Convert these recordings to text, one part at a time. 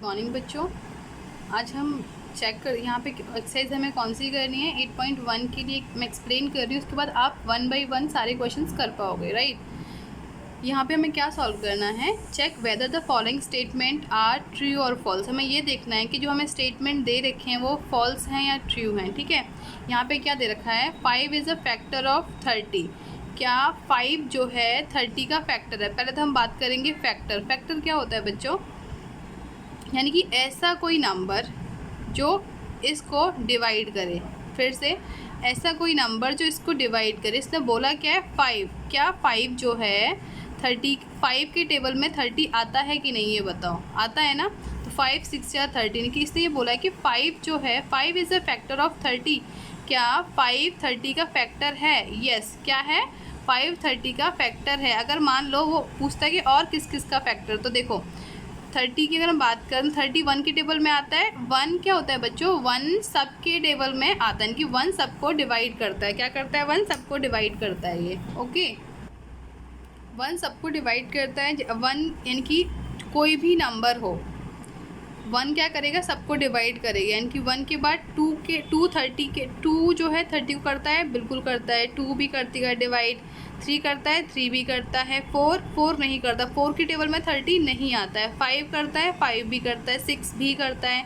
Good morning बच्चों। आज हम चेक कर यहाँ पे एक्सरसाइज हमें कौन सी करनी है 8.1 के लिए मैं एक्सप्लेन कर रही हूँ। उसके बाद आप 1 बाय 1 सारे क्वेश्चंस कर पाओगे, राइट। यहाँ पे हमें क्या सॉल्व करना है, check whether the following statement are true और फॉल्स। हमें ये देखना है कि जो हमें स्टेटमेंट दे रखे हैं वो फॉल्स हैं या ट्रू हैं, ठीक है। यहाँ पे क्या दे रखा है, 5 इज़ अ फैक्टर ऑफ 30। क्या 5 जो है 30 का फैक्टर है। पहले तो हम बात करेंगे फैक्टर। फैक्टर क्या होता है बच्चों, यानी कि ऐसा कोई नंबर जो इसको डिवाइड करे। फिर से, ऐसा कोई नंबर जो इसको डिवाइड करे। इसने बोला क्या है, 5। क्या 5 जो है 35 के टेबल में 30 आता है कि नहीं, ये बताओ। आता है ना, तो 5 6 या 13 कि इसने ये बोला है कि 5 जो है 5 इज़ अ फैक्टर ऑफ 30। क्या 5 30 का फैक्टर है? यस, क्या है, 5 30 का फैक्टर है। अगर मान लो वो पूछता है कि और किस किस का फैक्टर, तो देखो 30 की अगर हम बात करें 31 के टेबल में आता है। 1 क्या होता है बच्चों, 1 सब के टेबल में आता है, कि 1 सबको डिवाइड करता है। क्या करता है, 1 सबको डिवाइड करता है ये, ओके। 1 सबको डिवाइड करता है। 1 यानी कि कोई भी नंबर हो, 1 क्या करेगा, सबको डिवाइड करेगा। यानी कि 1 के बाद 2 30 के 2 जो है 30 को करता है, बिल्कुल करता है। 2 भी करती है डिवाइड, 3 करता है, 3 भी करता है। 4 नहीं करता, 4 की टेबल में 30 नहीं आता है। 5 करता है, 5 भी करता है। 6 भी करता है,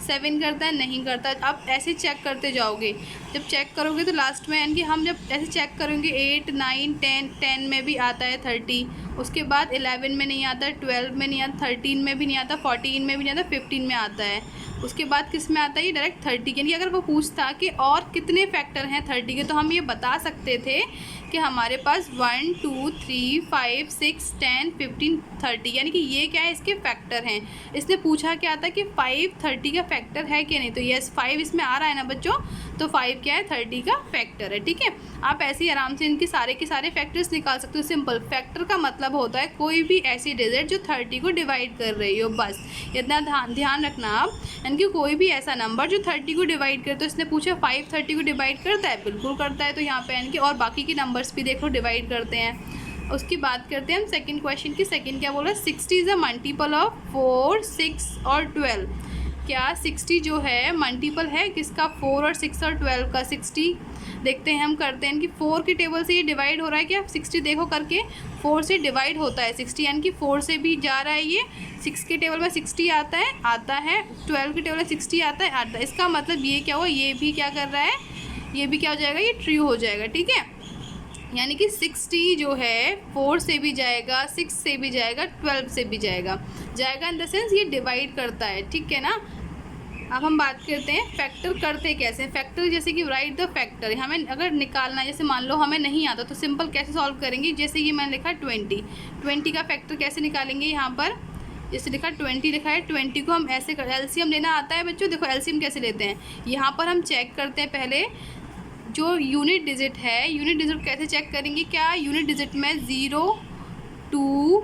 7 करता है, नहीं करता। आप ऐसे चेक करते जाओगे। जब चेक करोगे तो लास्ट में, यानी कि हम जब ऐसे चेक करेंगे 8 9 10 में भी आता है 30। उसके बाद 11 में नहीं आता, 12 में नहीं आता, 13 में भी नहीं आता, 14 में भी नहीं आता, 15 में आता है। उसके बाद किस में आता है, ये डायरेक्ट 30। यानी अगर वो पूछता कि और कितने फैक्टर हैं 30 के, तो हम ये बता सकते थे कि हमारे पास 1 2 3 5 6 10 15 30, यानी कि ये क्या है, इसके फैक्टर हैं। इसने पूछा क्या था कि 5 30 का फैक्टर है कि नहीं, तो यस 5 इसमें आ रहा है ना बच्चों, तो 5 क्या है, 30 का फैक्टर है, ठीक है। आप ऐसे ही आराम से इनके सारे के सारे फैक्टर्स निकाल सकते हो। सिंपल, फैक्टर का मतलब होता है कोई भी ऐसी डिजिट जो 30 को डिवाइड कर रही हो, बस इतना ध्यान रखना आप। यानी कि कोई भी ऐसा नंबर जो 30 को डिवाइड करे। तो इसने पूछा 5 30 को डिवाइड करता है, बिल्कुल करता है। तो यहाँ पे यानी कि और बाकी के नंबर्स भी देखो डिवाइड करते हैं। उसकी बात करते हैं हम सेकंड क्वेश्चन की। सेकंड क्या बोला, 60 इज़ अ मल्टीपल ऑफ 4 6 और 12। क्या 60 जो है मल्टीपल है किसका, 4 और 6 और 12 का। 60 देखते हैं, हम करते हैं कि 4 के टेबल से ये डिवाइड हो रहा है क्या, 60 देखो करके 4 से डिवाइड होता है 60, यानी कि 4 से भी जा रहा है ये। 6 के टेबल में 60 आता है, 12 के टेबल में 60 आता है। इसका मतलब ये क्या हुआ, ये भी क्या कर रहा है, ये भी क्या हो जाएगा, ये ट्रू हो जाएगा, ठीक है। यानी कि 60 जो है 4 से भी जाएगा, 6 से भी जाएगा, 12 से भी जाएगा इन द सेंस ये डिवाइड करता है, ठीक है ना। अब हम बात करते हैं फैक्टर करते कैसे। फैक्टर जैसे कि राइट द फैक्टर, हमें अगर निकालना है, जैसे मान लो हमें नहीं आता तो सिंपल कैसे सॉल्व करेंगे। जैसे ये मैंने लिखा 20 का फैक्टर कैसे निकालेंगे। यहाँ पर जैसे लिखा 20 लिखा है, 20 को हम ऐसे एलसीएम लेना आता है बच्चों। देखो एलसीएम कैसे लेते हैं, यहाँ पर हम चेक करते हैं पहले जो यूनिट डिजिट है। यूनिट डिजिट कैसे चेक करेंगे, क्या यूनिट डिजिट में 0 2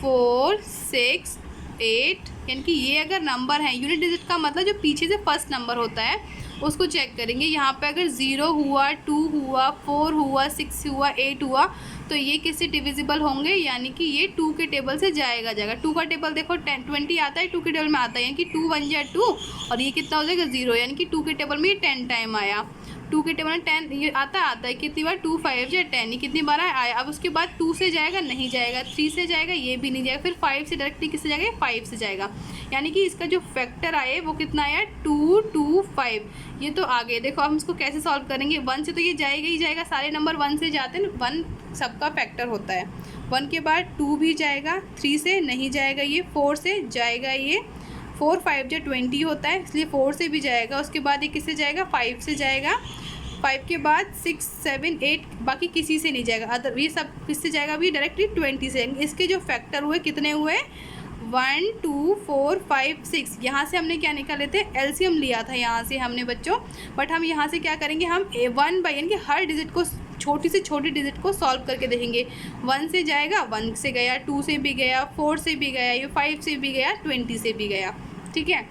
4 6 8, यानी कि ये अगर नंबर है, यूनिट डिजिट का मतलब जो पीछे से फर्स्ट नंबर होता है उसको चेक करेंगे। यहाँ पे अगर 0 हुआ, 2 हुआ, 4 हुआ, 6 हुआ, 8 हुआ, तो ये किससे डिविजिबल होंगे, यानी कि ये 2 के टेबल से जाएगा। 2 का टेबल देखो 20 आता है, 2 के टेबल में आता है, यानी कि 2 1 जा 2, और ये कितना हो जाएगा 0, यानी कि 2 के टेबल में ये 10 टाइम आया। 2 के टेबल में 10 ये आता है कितनी बार, 2 5 या 10, ये कितनी बार आया। अब उसके बाद 2 से जाएगा, नहीं जाएगा, 3 से जाएगा, ये भी नहीं जाएगा, फिर 5 से डायरेक्टली किससे जाएगा, 5 से जाएगा। यानी कि इसका जो फैक्टर आए वो कितना आया, 2 2 5। ये तो आगे देखो हम इसको कैसे सॉल्व करेंगे। 1 से तो ये जाएगा ही जाएगा, सारे नंबर 1 से जाते हैं, 1 सबका फैक्टर होता है। 1 के बाद 2 भी जाएगा, 3 से नहीं जाएगा, ये 4 से जाएगा, ये 4 5 जो 20 होता है, इसलिए 4 से भी जाएगा। उसके बाद ये किससे जाएगा, 5 से जाएगा। 5 के बाद 6 7 8, बाकी किसी से नहीं जाएगा। अदर ये सब किससे जाएगा, अभी डायरेक्टली 20 से। इसके जो फैक्टर हुए कितने हुए, 1 2 4 5 6। यहाँ से हमने क्या निकाले थे, एलसीएम लिया था यहाँ से हमने बच्चों। बट हम यहाँ से क्या करेंगे, हम 1 बाई, यानी कि हर डिजिट को, छोटी से छोटी डिजिट को सॉल्व करके देखेंगे। 1 से जाएगा, 1 से गया, 2 से भी गया, 4 से भी गया, ये 5 से भी गया, 20 से भी गया, ठीक है।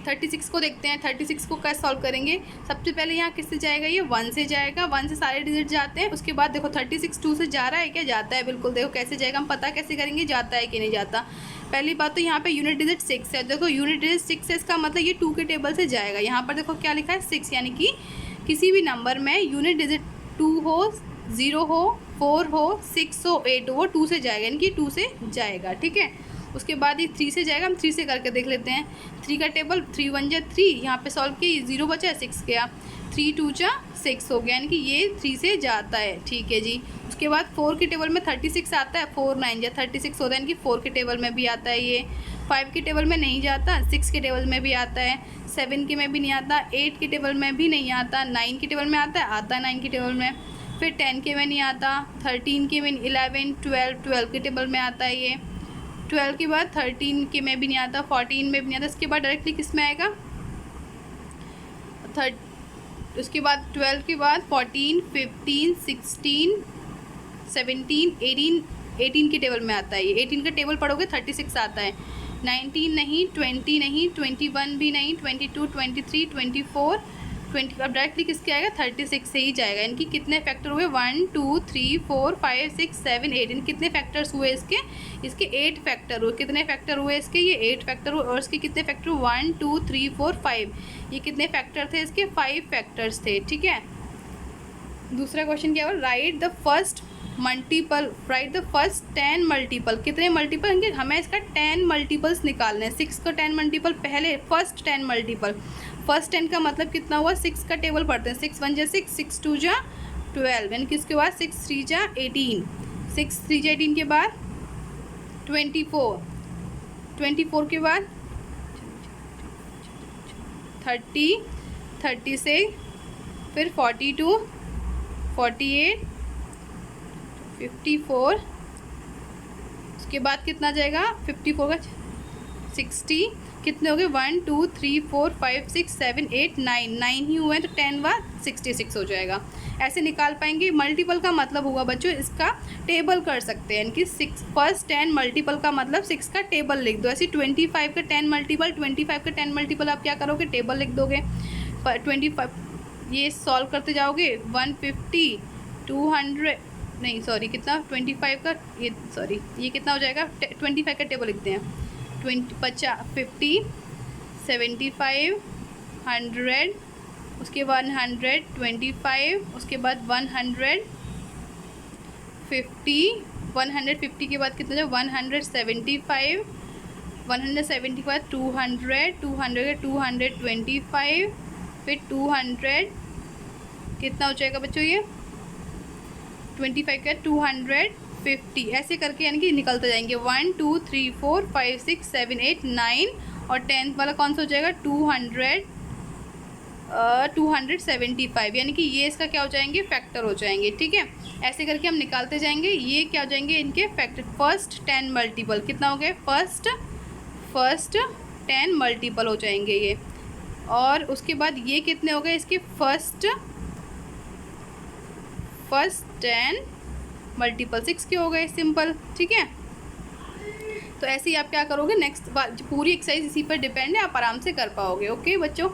36 को देखते हैं, 36 को कैसे सॉल्व करेंगे। सबसे पहले यहाँ किससे जाएगा, ये 1 से जाएगा, 1 से सारे डिजिट जाते हैं। उसके बाद देखो 36 2 से जा रहा है क्या, जाता है, बिल्कुल। देखो कैसे जाएगा, हम पता कैसे करेंगे जाता है कि नहीं जाता। पहली बात तो यहाँ पे यूनिट डिजिट 6 है। देखो यूनिट डिजिट 6 है, इसका मतलब ये 2 के टेबल से जाएगा। यहाँ पर देखो क्या लिखा है 6, यानी कि किसी भी नंबर में यूनिट डिजिट 2 हो, 0 हो, 4 हो, 6 हो, 8 हो, वो 2 से जाएगा, यानी कि 2 से जाएगा। ठीक है, उसके बाद ये 3 से जाएगा। हम 3 से करके देख लेते हैं। 3 का टेबल 3 1 जा 3, यहाँ पे सॉल्व किया, 0 बचा, 6 गया, 3 2 जा 6 हो गया, यानी कि ये 3 से जाता है। ठीक है जी। उसके बाद 4 के टेबल में 36 आता है, 4 9 जा 36 होता है, यानी कि 4 के टेबल में भी आता है ये। 5 के टेबल में नहीं जाता, 6 के टेबल में भी आता है, 7 के में भी नहीं आता, 8 के टेबल में भी नहीं आता, 9 के टेबल में आता है 9 के टेबल में, फिर 10 के में नहीं आता, 13 के में, 11 12 के टेबल में आता है ये। 12 के बाद 13 के में भी नहीं आता, 14 में भी नहीं आता। इसके बाद डायरेक्टली किस में आएगा, उसके बाद 12 के बाद 14 15 16 17 18 के टेबल में आता है ये। 18 का टेबल पढ़ोगे 36 आता है। 19 नहीं, 20 नहीं, 21 भी नहीं, 22 23 24 20। अब डायरेक्टली किसके आएगा, 36 से ही जाएगा। इनकी कितने फैक्टर हुए, 1 2 3 4 5 6 7 8। इन कितने फैक्टर्स हुए इसके 8 फैक्टर हुए। कितने फैक्टर हुए इसके, ये 8 फैक्टर हुए। और इसके कितने फैक्टर, 1 2 3 4 5। ये कितने फैक्टर थे इसके, 5 फैक्टर्स थे। ठीक है। दूसरा क्वेश्चन क्या हुआ, राइट द फर्स्ट 10 मल्टीपल। कितने मल्टीपल, हमें इसका 10 मल्टीपल्स निकालने हैं। 6 का 10 मल्टीपल पहले, फर्स्ट 10 मल्टीपल। फर्स्ट 10 का मतलब कितना हुआ, 6 का टेबल पढ़ते हैं। 6 1 जा 6, 6 2 जा 12, यानी कि इसके बाद 6 3 जा 18, 6 3 जा 18 के बाद 24, 24 के बाद 30, 30 से फिर 42 48 54, उसके बाद कितना जाएगा, 54 का 60, कितने हो गए, 1 2 3 4 5 6 7 8 9 ही हुए हैं, तो 10 व 66 हो जाएगा। ऐसे निकाल पाएंगे। मल्टीपल का मतलब होगा बच्चों, इसका टेबल कर सकते हैं, यानी कि फर्स्ट 10 मल्टीपल का मतलब 6 का टेबल लिख दो। ऐसे 25 का 10 मल्टीपल, 25 का 10 मल्टीपल आप क्या करोगे, टेबल लिख दोगे। 25 ये सॉल्व करते जाओगे, 150 200 नहीं सॉरी कितना, 25 का ये सॉरी ये कितना हो जाएगा, 25 का टेबल लिखते हैं। 50 75 100, उसके बाद 125, उसके बाद 150 150 के बाद कितना जाए, 175 170 के बाद 200 200 के 225, फिर 200 कितना हो जाएगा बच्चों, ये 25 का 250। ऐसे करके यानी कि निकलते जाएंगे। 1 2 3 4 5 6 7 8 9 और 10 वाला कौन सा हो जाएगा, 275, यानी कि ये इसका क्या हो जाएंगे, फैक्टर हो जाएंगे। ठीक है, ऐसे करके हम निकालते जाएंगे। ये क्या हो जाएंगे इनके फैक्टर, फर्स्ट 10 मल्टीपल कितना हो गए, फर्स्ट 10 मल्टीपल हो जाएंगे ये। और उसके बाद ये कितने हो गए इसके, फर्स्ट 10 मल्टीपल 6 के हो गए, सिंपल। ठीक है, तो ऐसे ही आप क्या करोगे, नेक्स्ट बार पूरी एक्सरसाइज इसी पर डिपेंड है, आप आराम से कर पाओगे। ओके बच्चों।